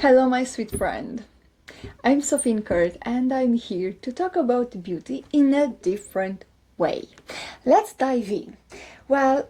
Hello, my sweet friend. I'm Sophine.Kurt and I'm here to talk about beauty in a different way. Let's dive in. Well,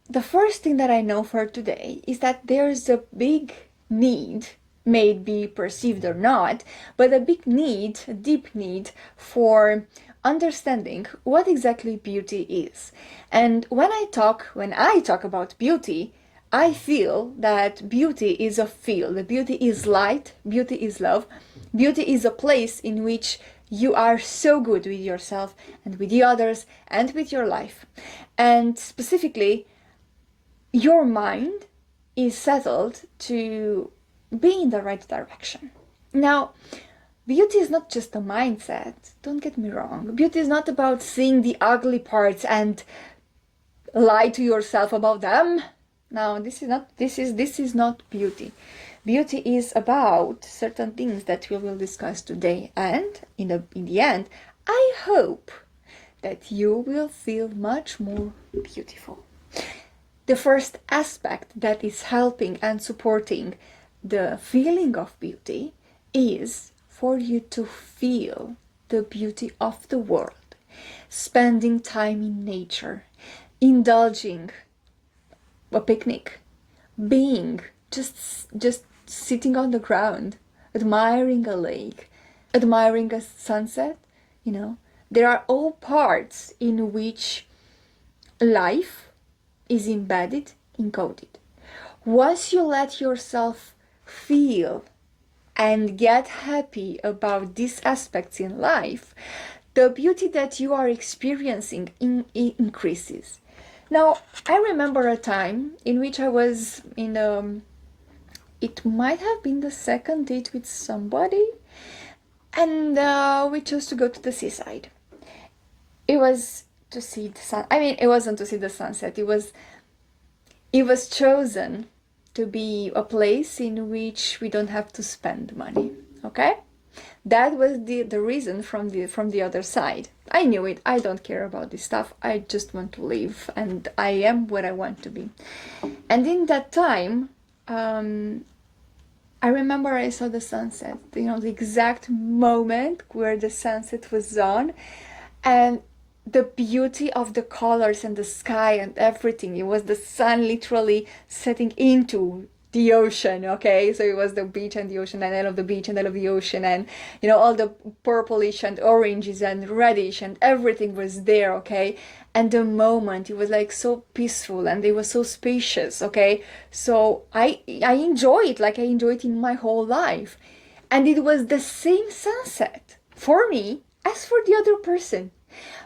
the first thing that I know for today is that there's a big need, may it be perceived or not, but a big need, a deep need for understanding what exactly beauty is. And when I talk about beauty, I feel that beauty is a field, beauty is light, beauty is love, beauty is a place in which you are so good with yourself and with the others and with your life. And specifically, your mind is settled to be in the right direction. Now, beauty is not just a mindset, don't get me wrong. Beauty is not about seeing the ugly parts and lie to yourself about them. No, this is not beauty. Beauty is about certain things that we will discuss today, and in the end, I hope that you will feel much more beautiful. The first aspect that is helping and supporting the feeling of beauty is for you to feel the beauty of the world, spending time in nature, indulging a picnic, being just sitting on the ground, admiring a lake, admiring a sunset. There are all parts in which life is embedded, encoded. Once you let yourself feel and get happy about these aspects in life, the beauty that you are experiencing increases. Now, I remember a time in which I was it might have been the second date with somebody, and we chose to go to the seaside. It was to see the sun. I mean, it wasn't to see the sunset. It was chosen to be a place in which we don't have to spend money. Okay? That was the reason from the other side. I knew it. I don't care about this stuff. I just want to live, and I am what I want to be. And in that time, I remember I saw the sunset. The exact moment where the sunset was on, and the beauty of the colors and the sky and everything. It was the sun literally setting into the ocean, okay? So it was the beach and the ocean, and I love the beach and I love the ocean, and all the purplish and oranges and reddish and everything was there, okay? And the moment, it was like so peaceful and it was so spacious, okay? So I enjoy it like I enjoy it in my whole life. And it was the same sunset for me as for the other person.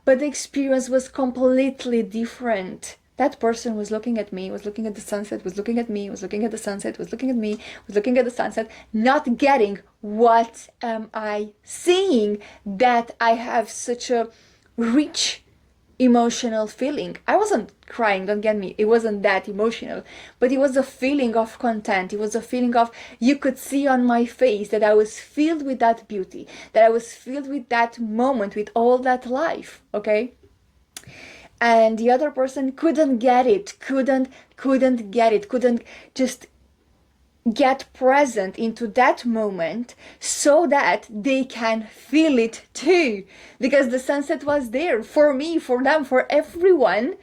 But the experience was completely different. That person was looking at me, was looking at the sunset, was looking at me, was looking at the sunset, was looking at me, was looking at the sunset, not getting what am I seeing, that I have such a rich emotional feeling. I wasn't crying, don't get me, it wasn't that emotional, but it was a feeling of content. It was a feeling of, you could see on my face that I was filled with that beauty, that I was filled with that moment, with all that life, okay? And the other person couldn't get it, couldn't get it, couldn't just get present into that moment so that they can feel it too, because the sunset was there for me, for them, for everyone,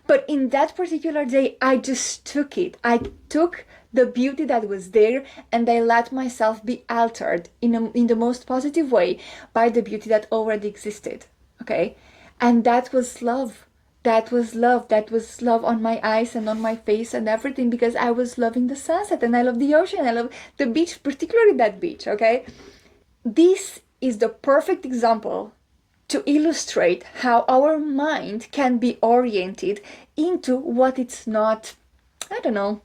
but in that particular day I just took it. I took the beauty that was there and I let myself be altered in the most positive way by the beauty that already existed, okay? And that was love. That was love. That was love on my eyes and on my face and everything, because I was loving the sunset and I love the ocean. I love the beach, particularly that beach, okay? This is the perfect example to illustrate how our mind can be oriented into what it's not, I don't know,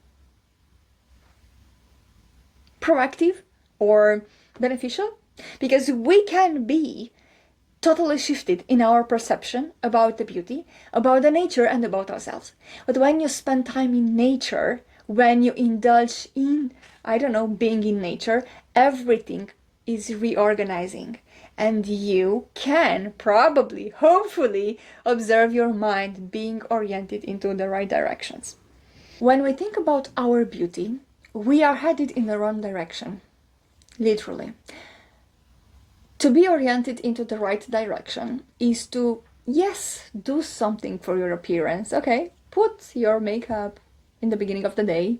proactive or beneficial. Because we can be totally shifted in our perception about the beauty, about the nature, and about ourselves. But when you spend time in nature, when you indulge in, I don't know, being in nature, everything is reorganizing. And you can probably, hopefully, observe your mind being oriented into the right directions. When we think about our beauty, we are headed in the wrong direction, literally. To be oriented into the right direction is to, yes, do something for your appearance. Okay, put your makeup in the beginning of the day.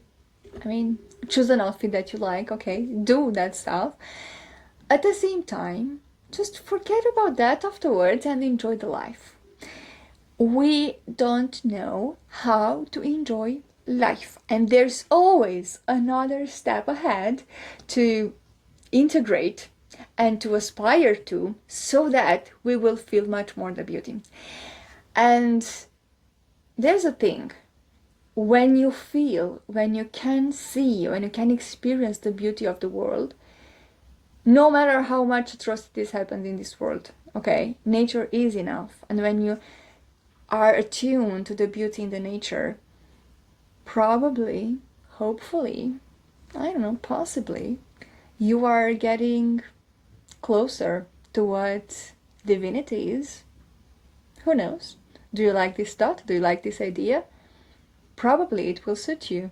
I mean, choose an outfit that you like, okay, do that stuff. At the same time, just forget about that afterwards and enjoy the life. We don't know how to enjoy life, and there's always another step ahead to integrate and to aspire to, so that we will feel much more the beauty. And there's a thing, when you feel, when you can see, when you can experience the beauty of the world, no matter how much atrocities happen in this world, okay, nature is enough. And when you are attuned to the beauty in the nature, probably, hopefully, I don't know, possibly, you are getting closer to what divinity is. Who knows? Do you like this thought? Do you like this idea? Probably it will suit you.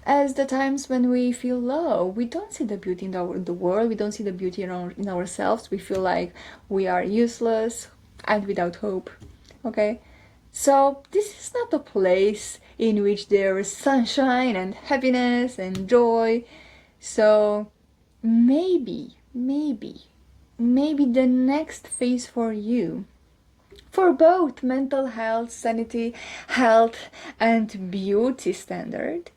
As the times when we feel low, we don't see the beauty in the world, we don't see the beauty in ourselves, we feel like we are useless and without hope, okay? So this is not a place in which there is sunshine and happiness and joy. So maybe the next phase for you, for both mental health, sanity, health, and beauty standard,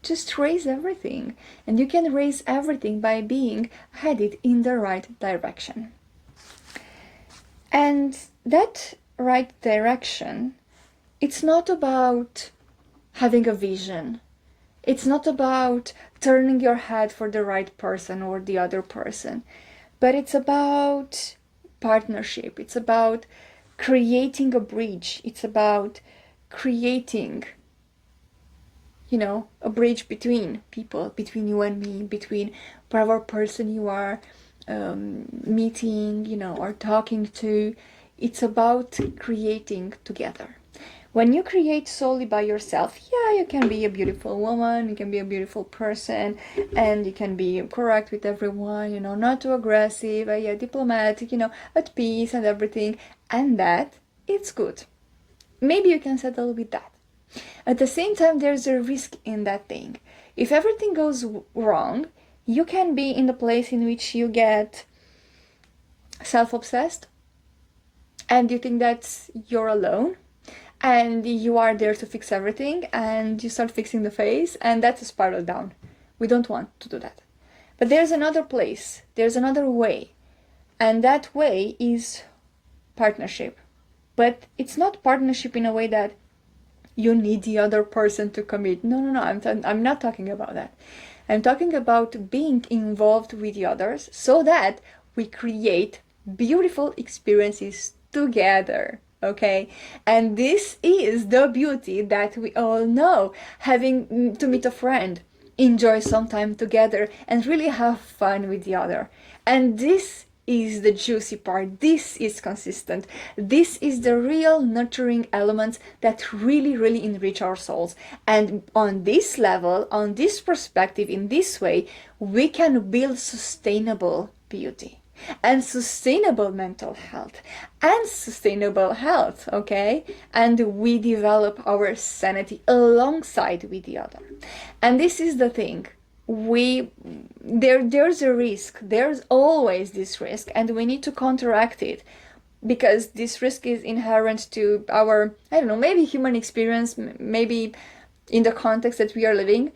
just raise everything. And you can raise everything by being headed in the right direction. And that right direction, it's not about having a vision. It's not about turning your head for the right person or the other person, but it's about partnership. It's about creating a bridge. It's about creating, a bridge between people, between you and me, between whatever person you are meeting, or talking to. It's about creating together. When you create solely by yourself, you can be a beautiful woman, you can be a beautiful person, and you can be correct with everyone, not too aggressive, diplomatic, at peace and everything, and that, it's good. Maybe you can settle with that. At the same time, there's a risk in that thing. If everything goes wrong, you can be in the place in which you get self-obsessed, and you think that you're alone, and you are there to fix everything, and you start fixing the face, and that's a spiral down. We don't want to do that. But there's another place, there's another way, and that way is partnership. But it's not partnership in a way that you need the other person to commit. No, I'm not talking about that. I'm talking about being involved with the others so that we create beautiful experiences together. Okay, and this is the beauty that we all know. Having to meet a friend, enjoy some time together, and really have fun with the other. And this is the juicy part. This is consistent. This is the real nurturing elements that really enrich our souls. And on this level, on this perspective, in this way, we can build sustainable beauty and sustainable mental health and sustainable health, okay? And we develop our sanity alongside with the other. And this is the thing. There's a risk. There's always this risk, and we need to counteract it, because this risk is inherent to our, maybe human experience, maybe in the context that we are living.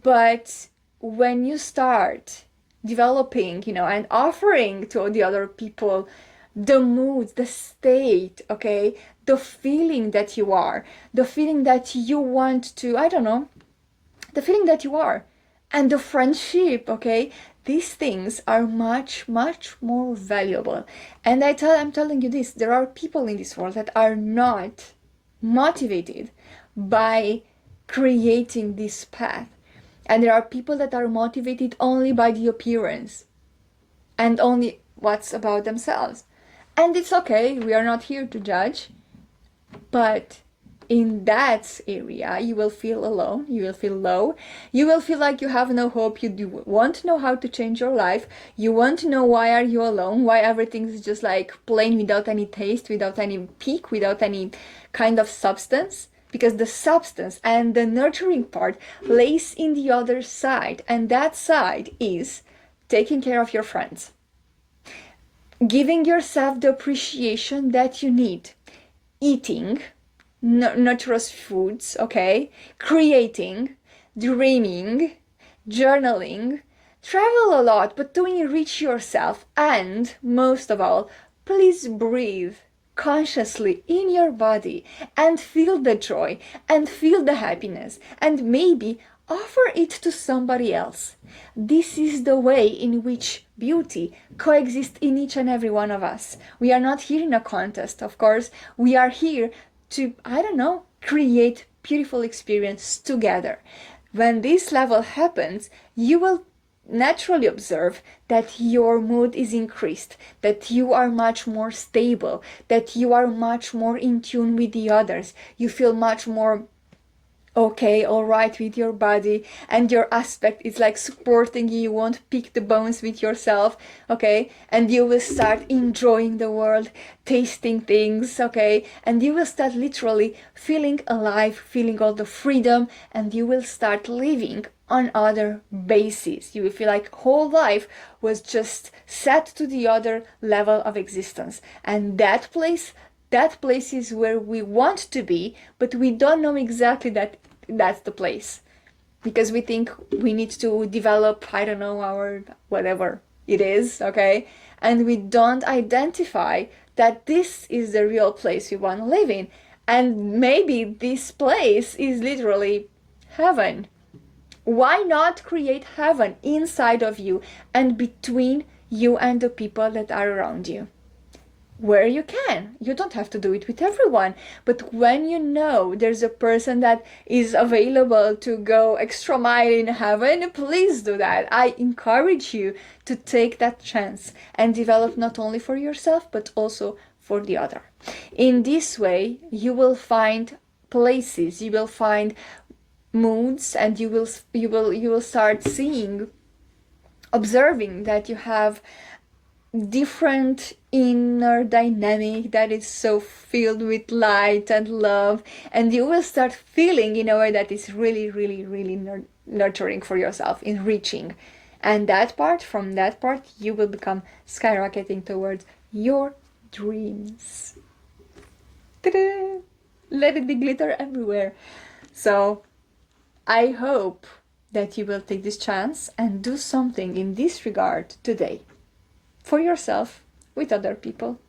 But when you start developing, and offering to the other people the mood, the state, okay, the feeling that you are, the feeling that you want to, the feeling that you are, and the friendship, okay, these things are much more valuable. And I'm telling you this, there are people in this world that are not motivated by creating this path. And there are people that are motivated only by the appearance and only what's about themselves. And it's okay, we are not here to judge, but in that area, you will feel alone, you will feel low, you will feel like you have no hope, you won't know how to change your life, you won't know why are you alone, why everything is just like plain without any taste, without any peak, without any kind of substance. Because the substance and the nurturing part lays in the other side, and that side is taking care of your friends, giving yourself the appreciation that you need, eating nutritious foods, okay, creating, dreaming, journaling, travel a lot, but to enrich yourself, and most of all, please breathe consciously in your body and feel the joy and feel the happiness and maybe offer it to somebody else. This is the way in which beauty coexists in each and every one of us. We are not here in a contest, of course. We are here to, I don't know, create beautiful experience together. When this level happens, you will naturally observe that your mood is increased, that you are much more stable, that you are much more in tune with the others. You feel much more okay, all right with your body, and your aspect is like supporting you. You won't pick the bones with yourself, okay, and you will start enjoying the world, tasting things, okay, and you will start literally feeling alive, feeling all the freedom, and you will start living on other bases. You will feel like whole life was just set to the other level of existence, and that place is where we want to be, but we don't know exactly that that's the place, because we think we need to develop, I don't know, our whatever it is, okay, and we don't identify that this is the real place we want to live in, and maybe this place is literally heaven. Why not create heaven inside of you and between you and the people that are around you? Where you can. You don't have to do it with everyone, but when you know there's a person that is available to go extra mile in heaven, please do that. I encourage you to take that chance and develop not only for yourself but also for the other. In this way, you will find places, you will find moods, and you will start seeing, observing that you have different inner dynamic that is so filled with light and love, and you will start feeling in a way that is really, really, really nurturing for yourself, enriching, and from that part you will become skyrocketing towards your dreams. Ta-da! Let it be glitter everywhere. So I hope that you will take this chance and do something in this regard today, for yourself, with other people.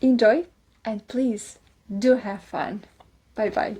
Enjoy, and please do have fun. Bye bye.